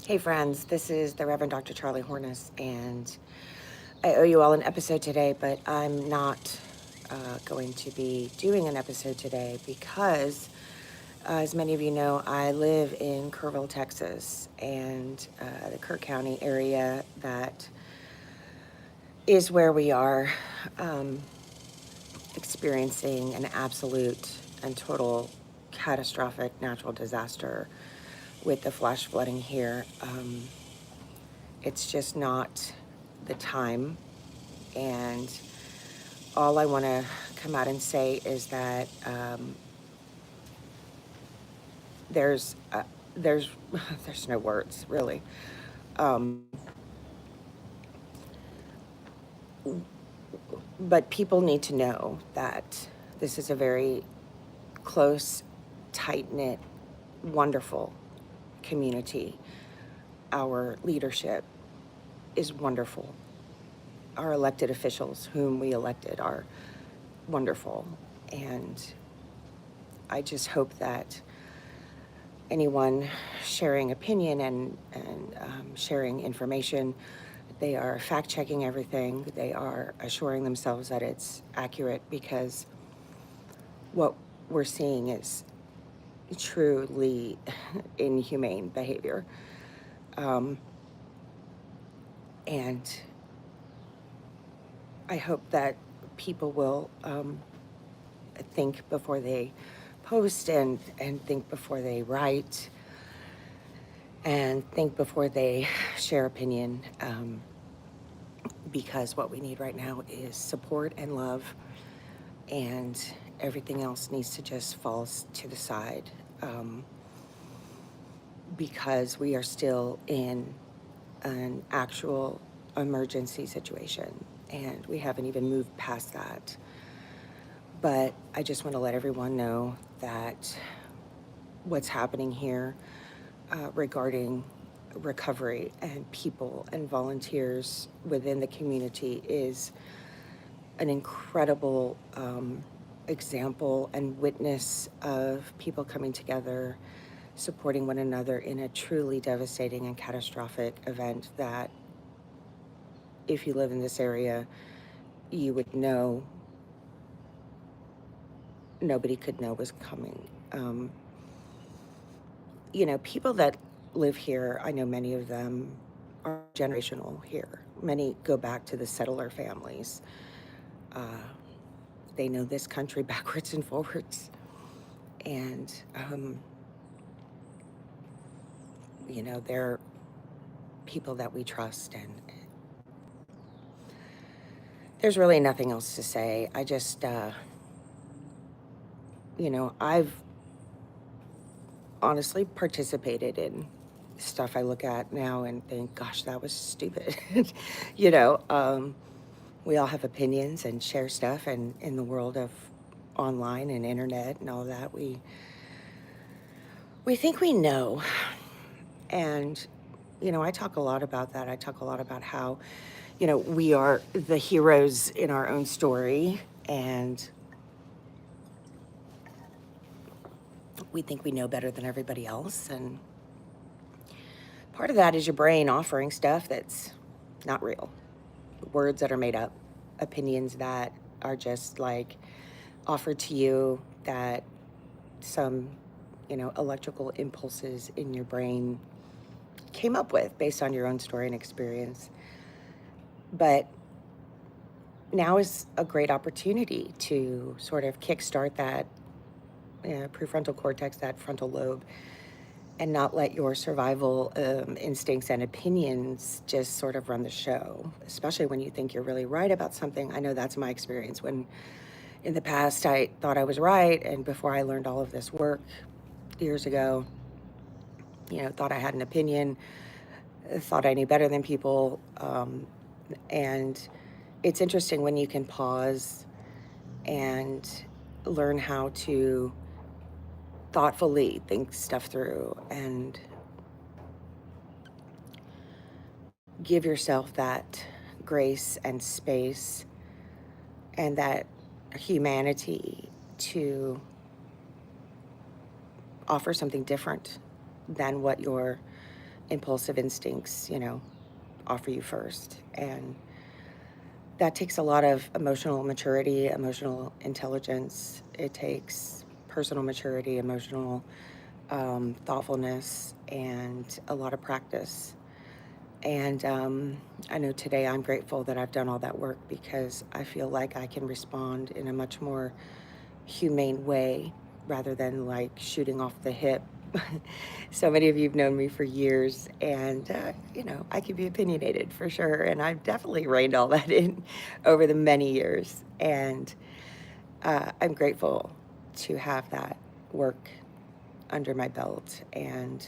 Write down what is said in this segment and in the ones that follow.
Hey friends, this is the Reverend Dr. Charlie Hornis, and I owe you all an episode today, but I'm not going to be doing an episode today because, as many of you know, I live in Kerrville, Texas, and the Kerr County area that is where we are um, experiencing an absolute and total catastrophic natural disaster with the flash flooding here. It's just not the time. And all I want to come out and say is that there's there's there's no words really. Um, but people need to know that this is a very close, tight knit, wonderful community. Our leadership is wonderful. Our elected officials, whom we elected, are wonderful. And I just hope that anyone sharing opinion and sharing information, they are fact checking everything. They are assuring themselves that it's accurate, because what we're seeing is truly inhumane behavior. Um, and I hope that people will think before they post, and think before they write, and think before they share opinion, because what we need right now is support and love, and everything else needs to just fall to the side, because we are still in an actual emergency situation, and we haven't even moved past that. But I just want to let everyone know that what's happening here regarding recovery and people and volunteers within the community is an incredible example and witness of people coming together, supporting one another in a truly devastating and catastrophic event that, if you live in this area, you would know nobody could know was coming. People that live here, I know many of them are generational here. Many go back to the settler families. Uh, they know this country backwards and forwards. And, they're people that we trust. And there's really nothing else to say. I just, I've honestly participated in stuff I look at now and think, gosh, that was stupid. you know, um, we all have opinions and share stuff, and in the world of online and internet and all that, we think we know. And I talk a lot about that. I talk a lot about how we are the heroes in our own story, and we think we know better than everybody else. And part of that is your brain offering stuff that's not real, words that are made up, opinions that are just like offered to you, that some electrical impulses in your brain came up with based on your own story and experience. But now is a great opportunity to sort of kickstart that prefrontal cortex, that frontal lobe, and not let your survival instincts and opinions just sort of run the show, especially when you think you're really right about something. I know that's my experience when in the past I thought I was right, and before I learned all of this work years ago, thought I had an opinion, thought I knew better than people. And it's interesting when you can pause and learn how to thoughtfully think stuff through and give yourself that grace and space and that humanity to offer something different than what your impulsive instincts, offer you first. And that takes a lot of emotional maturity, emotional intelligence. It takes personal maturity, emotional thoughtfulness, and a lot of practice. And I know today I'm grateful that I've done all that work because I feel like I can respond in a much more humane way rather than like shooting off the hip. So many of you have known me for years, and I can be opinionated for sure, and I've definitely reined all that in over the many years, and I'm grateful to have that work under my belt, and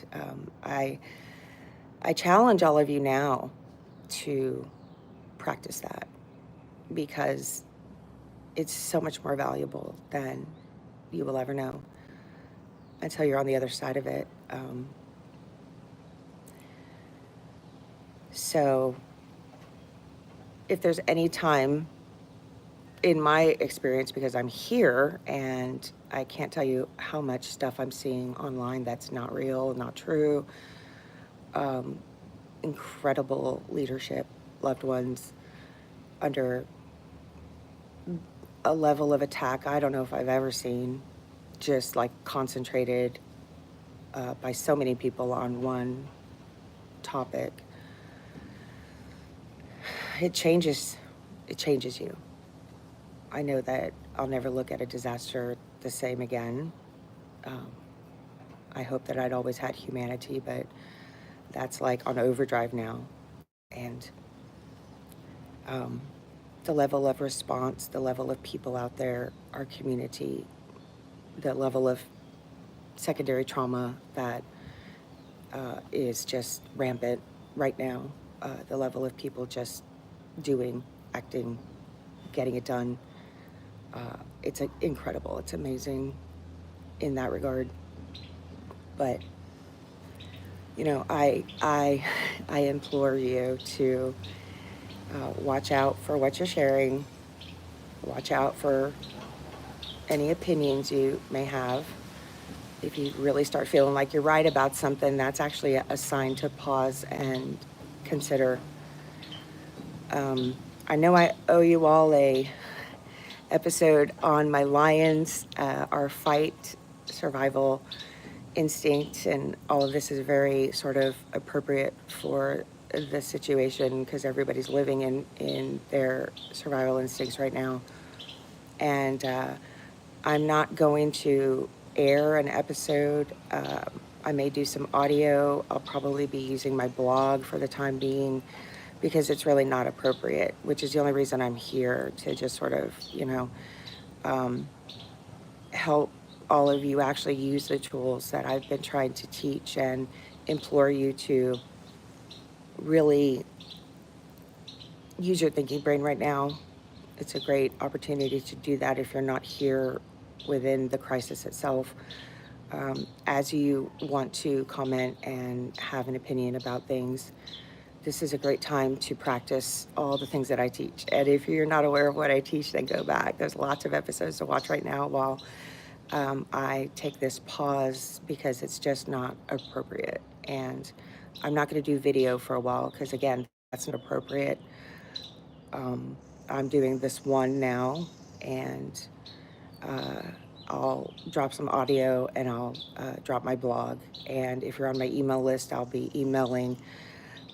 I challenge all of you now to practice that because it's so much more valuable than you will ever know until you're on the other side of it. So if there's any time in my experience, because I'm here and I can't tell you how much stuff I'm seeing online that's not real, not true, incredible leadership, loved ones under a level of attack I don't know if I've ever seen, just like concentrated by so many people on one topic. It changes you. I know that I'll never look at a disaster the same again. I hope that I'd always had humanity, but that's like on overdrive now. And the level of response, the level of people out there, our community, the level of secondary trauma that is just rampant right now, the level of people just doing, acting, getting it done. It's incredible. It's amazing in that regard. But I implore you to watch out for what you're sharing. Watch out for any opinions you may have. If you really start feeling like you're right about something, that's actually a sign to pause and consider. I know I owe you all a episode on my lions, our fight, survival instinct, and all of this is very sort of appropriate for the situation because everybody's living in their survival instincts right now. And I'm not going to air an episode. I may do some audio. I'll probably be using my blog for the time being because it's really not appropriate, which is the only reason I'm here, to just sort of, help all of you actually use the tools that I've been trying to teach and implore you to really use your thinking brain right now. It's a great opportunity to do that if you're not here within the crisis itself. As you want to comment and have an opinion about things, this is a great time to practice all the things that I teach. And if you're not aware of what I teach, then go back. There's lots of episodes to watch right now while I take this pause because it's just not appropriate. And I'm not going to do video for a while because, again, that's not appropriate. I'm doing this one now, and I'll drop some audio and I'll drop my blog. And if you're on my email list, I'll be emailing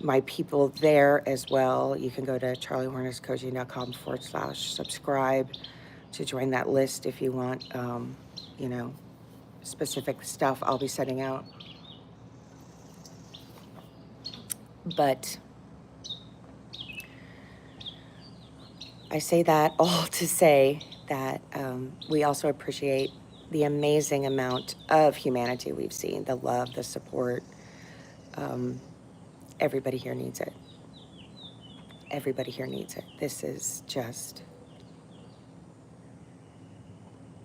my people there as well. You can go to charliewarnerscoaching.com/subscribe to join that list if you want, specific stuff I'll be sending out. But I say that all to say that we also appreciate the amazing amount of humanity we've seen, the love, the support. Everybody here needs it. Everybody here needs it. This is just,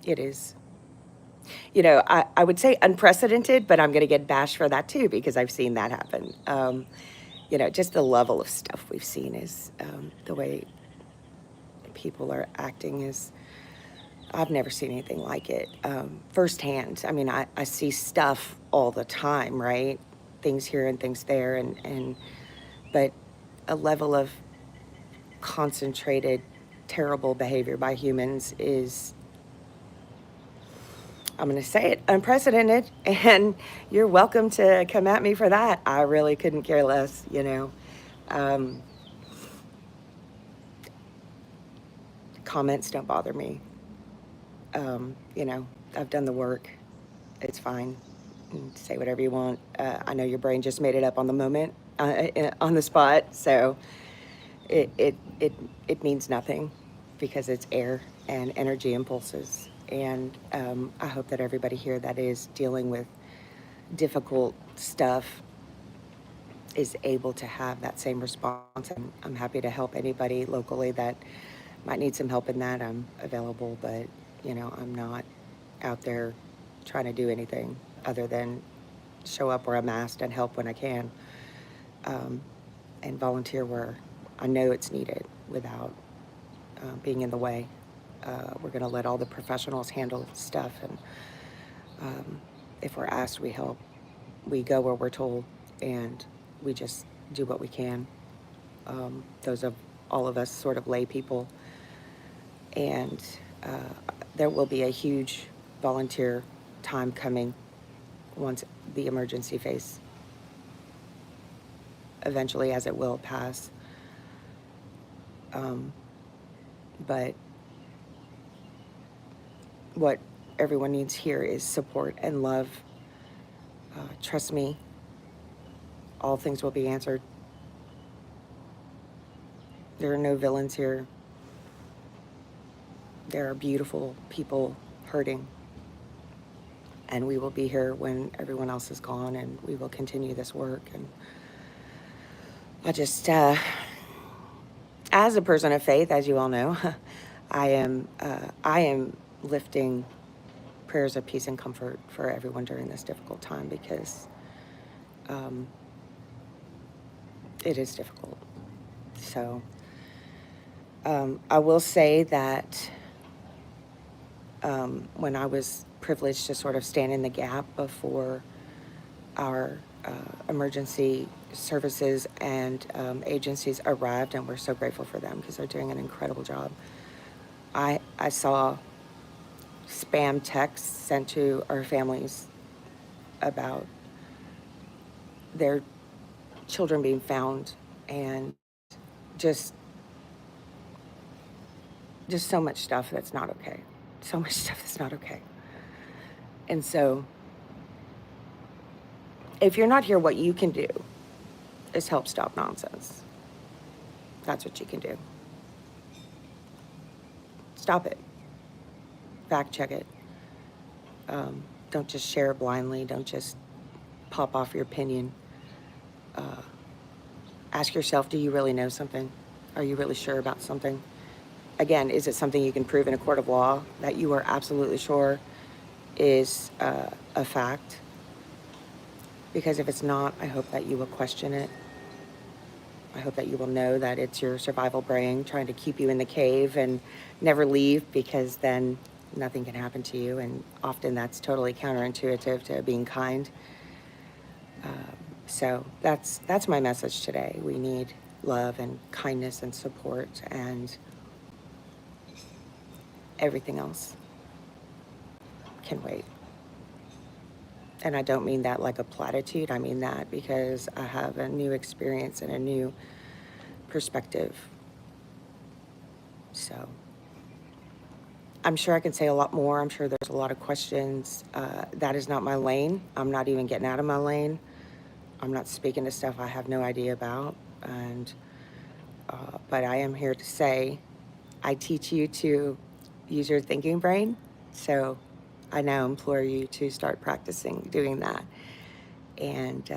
it is, I would say unprecedented, but I'm going to get bashed for that too because I've seen that happen. Just the level of stuff we've seen is the way people are acting is, I've never seen anything like it firsthand. I mean, I see stuff all the time, right, things here and things there, but a level of concentrated, terrible behavior by humans is, I'm going to say it, unprecedented, and you're welcome to come at me for that. I really couldn't care less, you know. Comments don't bother me. You know, I've done the work. It's fine. Say whatever you want. I know your brain just made it up on the moment, on the spot, so it means nothing because it's air and energy impulses. And I hope that everybody here that is dealing with difficult stuff is able to have that same response. And I'm happy to help anybody locally that might need some help in that. I'm available, but you know, I'm not out there trying to do anything other than show up where I'm asked and help when I can, and volunteer where I know it's needed without being in the way. We're going to let all the professionals handle stuff, and if we're asked, we help. We go where we're told, and we just do what we can. Those of all of us sort of lay people, and there will be a huge volunteer time coming once the emergency phase eventually, as it will, pass. But what everyone needs here is support and love. Trust me, all things will be answered. There are no villains here. There are beautiful people hurting. And we will be here when everyone else is gone, and we will continue this work. And I just, as a person of faith, as you all know, I am lifting prayers of peace and comfort for everyone during this difficult time, because it is difficult. So I will say that when I was privileged to sort of stand in the gap before our emergency services and agencies arrived, and we're so grateful for them because they're doing an incredible job. I saw spam texts sent to our families about their children being found, and just so much stuff that's not okay. So much stuff that's not okay. And so if you're not here, what you can do is help stop nonsense. That's what you can do. Stop it. Fact check it. Don't just share it blindly. Don't just pop off your opinion. Ask yourself, do you really know something? Are you really sure about something? Again, is it something you can prove in a court of law that you are absolutely sure is a fact? Because if it's not, I hope that you will question it. I hope that you will know that it's your survival brain trying to keep you in the cave and never leave, because then nothing can happen to you. And often that's totally counterintuitive to being kind. So that's my message today. We need love and kindness and support, and everything else can wait. And I don't mean that like a platitude. I mean that because I have a new experience and a new perspective. So I'm sure I can say a lot more. I'm sure there's a lot of questions. That is not my lane. I'm not even getting out of my lane. I'm not speaking to stuff I have no idea about. And but I am here to say, I teach you to use your thinking brain. So I now implore you to start practicing doing that. And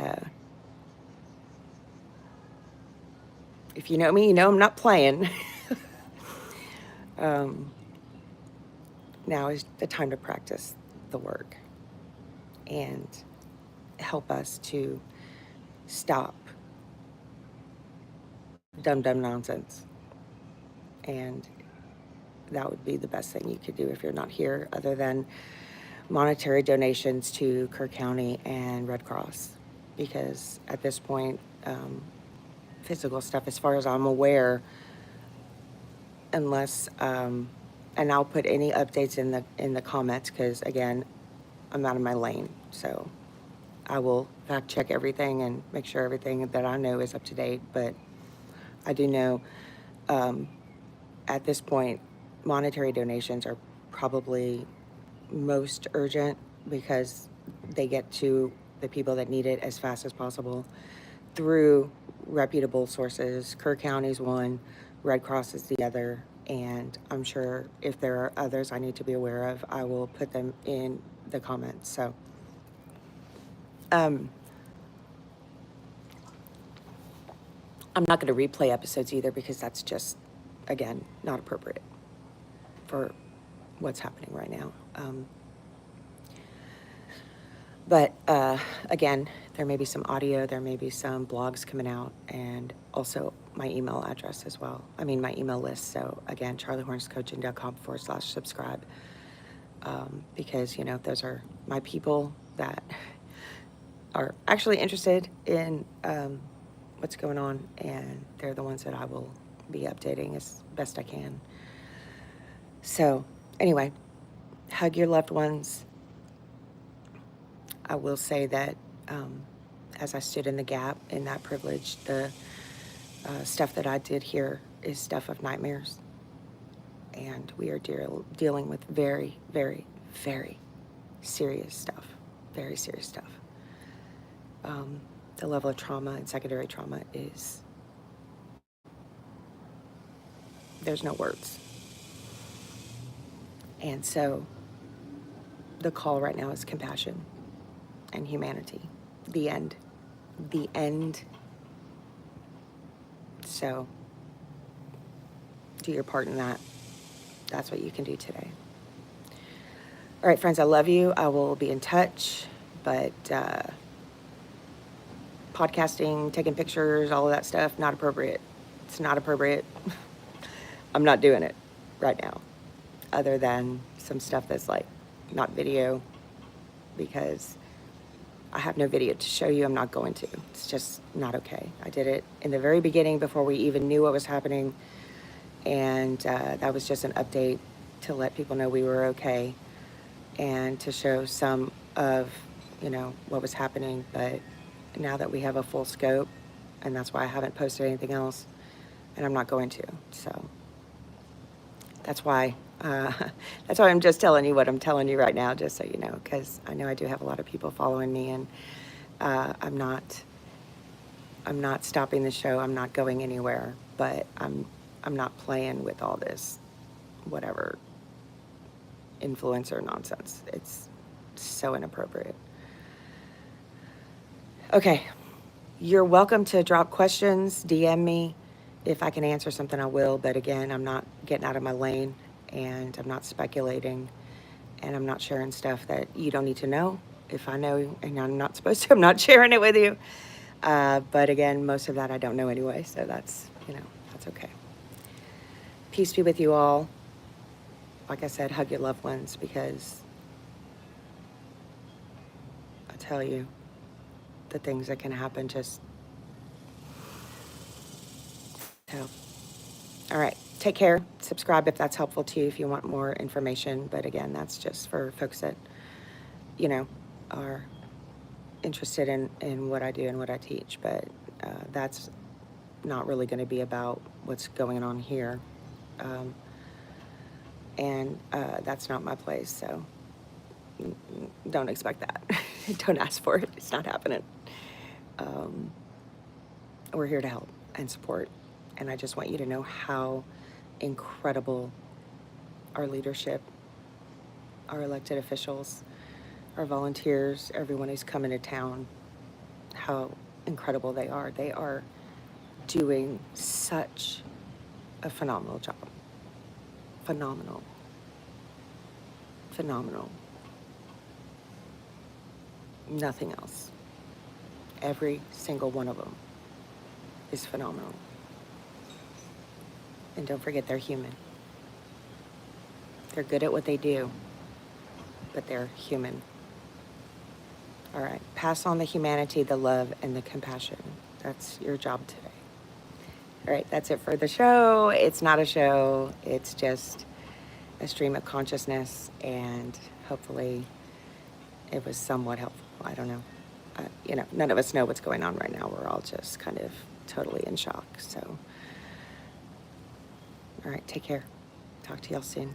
if you know me, you know I'm not playing. Now is the time to practice the work and help us to stop dumb nonsense. And that would be the best thing you could do if you're not here, other than monetary donations to Kerr County and Red Cross. because at this point, physical stuff, as far as I'm aware, unless, and I'll put any updates in the comments, because again, I'm out of my lane. So I will fact check everything and make sure everything that I know is up to date. But I do know, at this point, monetary donations are probably most urgent, because they get to the people that need it as fast as possible through reputable sources. Kerr County's one, Red Cross is the other, and I'm sure if there are others I need to be aware of, I will put them in the comments. So, I'm not going to replay episodes either, because that's just, again, not appropriate for what's happening right now. But again, there may be some audio, there may be some blogs coming out, and also my email address as well. I mean, my email list. So again, charliehornscoaching.com/subscribe. Because, you know, those are my people that are actually interested in what's going on, and they're the ones that I will be updating as best I can. So anyway, hug your loved ones. I will say that as I stood in the gap in that privilege, the stuff that I did here is stuff of nightmares. And we are dealing with very, very, very serious stuff. Very serious stuff. The level of trauma and secondary trauma is, there's no words. And so the call right now is compassion and humanity. The end. The end. So do your part in that. That's what you can do today. All right, friends, I love you. I will be in touch. But podcasting, taking pictures, all of that stuff, not appropriate. It's not appropriate. I'm not doing it right now, other than some stuff that's like not video, because I have no video to show you. I'm not going to. It's just not okay. I did it in the very beginning before we even knew what was happening, and that was just an update to let people know we were okay and to show some of, you know, what was happening. But now that we have a full scope, and that's why I haven't posted anything else, and I'm not going to. So that's why I'm just telling you what I'm telling you right now, just so you know, because I know I do have a lot of people following me, and I'm not stopping the show. I'm not going anywhere, but I'm not playing with all this whatever influencer nonsense. It's so inappropriate. Okay, you're welcome to drop questions, DM me. If I can answer something, I will. But again, I'm not getting out of my lane, and I'm not speculating, and I'm not sharing stuff that you don't need to know. If I know and I'm not supposed to, I'm not sharing it with you. But again, most of that I don't know anyway, so that's, you know, that's okay. Peace be with you all. Like I said, hug your loved ones, because I tell you, the things that can happen just help. All right, take care. Subscribe if that's helpful to you, if you want more information. But again, that's just for folks that, you know, are interested in what I do and what I teach. But that's not really going to be about what's going on here. And that's not my place, so don't expect that. Don't ask for it. It's not happening. We're here to help and support, and I just want you to know how incredible our leadership, our elected officials, our volunteers, everyone who's coming to town, how incredible they are. They are doing such a phenomenal job. Phenomenal. Phenomenal. Nothing else. Every single one of them is phenomenal. And don't forget, they're human. They're good at what they do, but they're human. All right. Pass on the humanity, the love, and the compassion. That's your job today. All right. That's it for the show. It's not a show, it's just a stream of consciousness, and hopefully it was somewhat helpful. I don't know. None of us know what's going on right now. We're all just kind of totally in shock. So, all right. Take care. Talk to y'all soon.